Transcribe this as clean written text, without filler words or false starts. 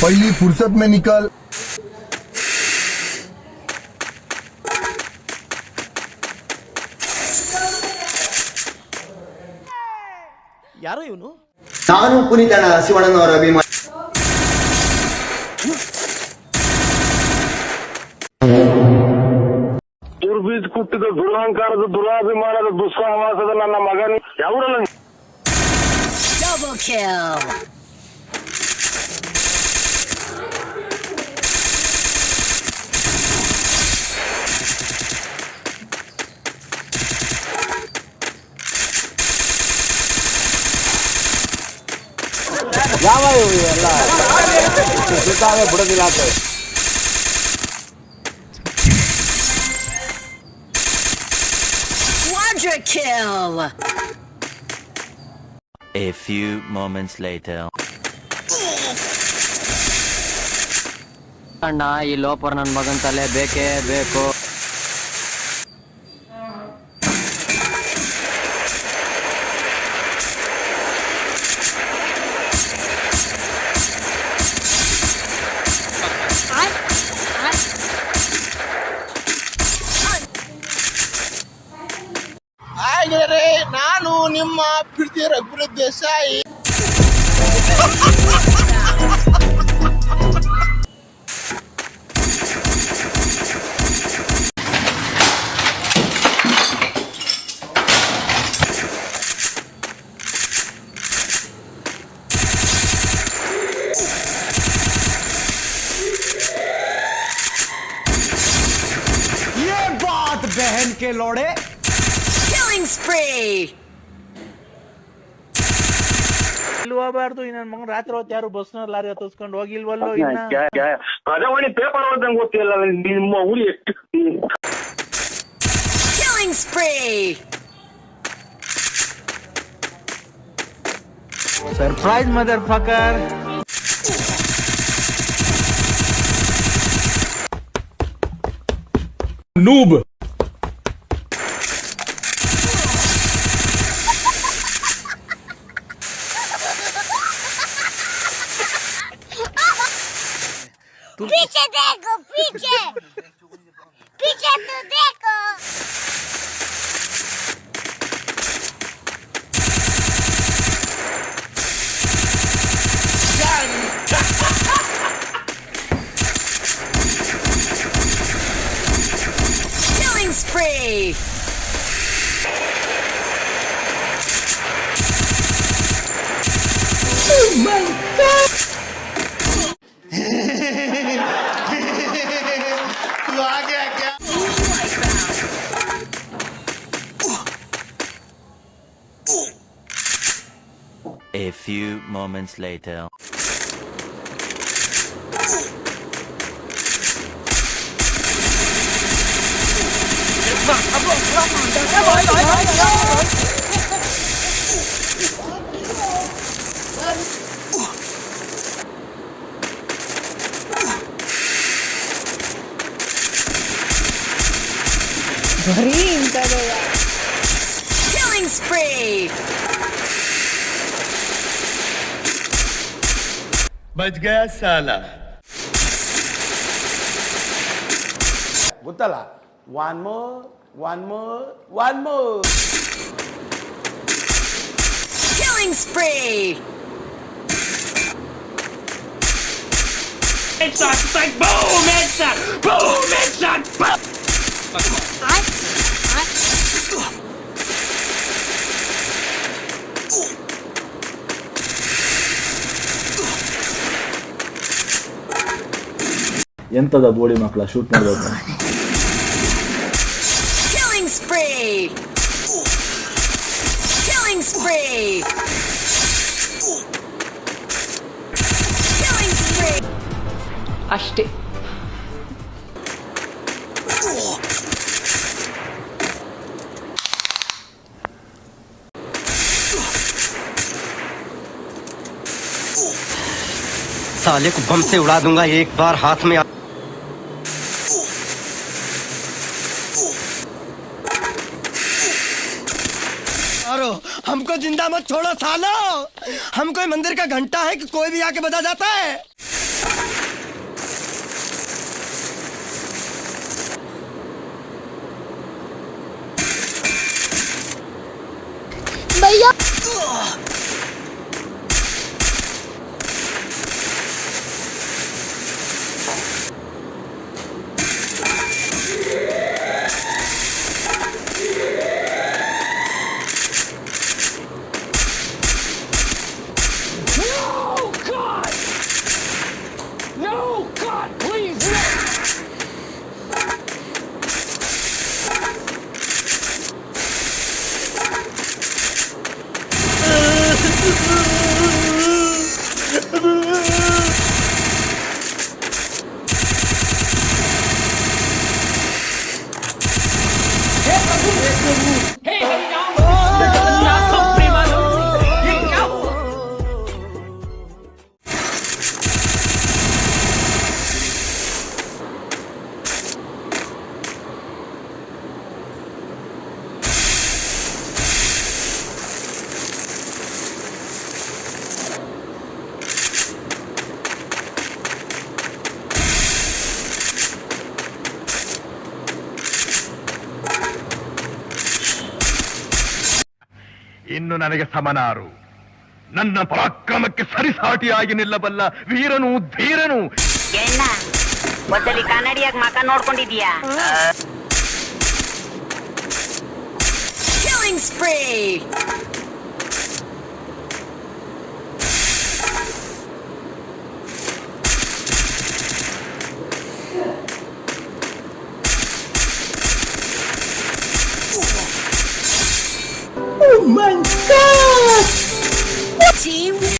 पहली फुर्सत में निकल। ಯಾರೋ ಇವನು? ನಾನು ಪುನೀತಣ್ಣ ಶಿವಣ್ಣನವರ ಅಭಿಮಾನಿ. ದುರ್ಬೀಜ್ ಕುಟ್ಟಿದ ದುರಹಂಕಾರದ ದುರಾಭಿಮಾನದ ದುಸ್ಸಹವಾಸದ ನನ್ನ ಮಗನ ಯಾವರಲ್ಲ. Double kill. ಯಾವ ಇವು ಎಲ್ಲ ಸುತ್ತಾವೆ ಬಿಡೋದಿಲ್ಲ ಅಂತ. Quadra kill. A few moments later. ಅಣ್ಣ ಈ ಲೋಪರ್ ನನ್ನ ಮಗನ್ ತಲೆ ಬೇಕೇ ಬೇಕು. ನಾನು ನಿಮ್ಮ ಪ್ರೀತಿ ರಘುವೀರ್ ದೇಸಾಯಿ. ये बात बहन के लोड़े. Killing spree. ಹೋಗಬಾರ್ದು ನನ್ನ ಮಗನ ರಾತ್ರಿ ಹೊತ್ತು ಯಾರು ಬಸ್ನ ಲಾರಿ ಹತ್ತಿಸ್ಕೊಂಡು ಹೋಗಿಲ್ವಲ್ಲೋ. ಇನ್ನ ಪ್ರಜಾವಾಣಿ ಪೇಪರ್ ಓದಂಗೆ ಗೊತ್ತಿಲ್ಲ ನಿಮ್ಮ ಊರಿ ಎಷ್ಟು. Killing spree. Surprise motherfucker. Noob. पीछे देखो, पीछे पीछे तो देखो. Killing spree. तू आ गया क्या? A few moments later. Killing spree. बच गया साला. ಗೊತ್ತಲ್ಲ, one more one more one more. Killing spree. Headshot, like boom, headshot, boom, headshot, boom. ಎಂತದ ಬೋಳಿ ಮಕ್ಕಳ ಶೂಟ್ ಮಾಡ್ಬೇಕು. Killing spree. Killing spree. Killing spree. ಅಷ್ಟೇ. साले को बम से उड़ा दूंगा एक बार हाथ में. हमको जिंदा मत छोड़ो सालो. हम कोई मंदिर का घंटा है कि कोई भी आके बजा जाता है. ಇನ್ನು ನನಗೆ ಸಮನಾರು ನನ್ನ ಪರಾಕ್ರಮಕ್ಕೆ ಸರಿಸಾಟಿಯಾಗಿ ನಿಲ್ಲಬಲ್ಲ ವೀರನು ಧೀರನು. ಎಣ್ಣ ಒಂದಲ್ಲಿ ಕನ್ನಡಿಯಾಗಿ ಮಕ ನೋಡ್ಕೊಂಡಿದೀಯಾ? Killing spree! Oh my god!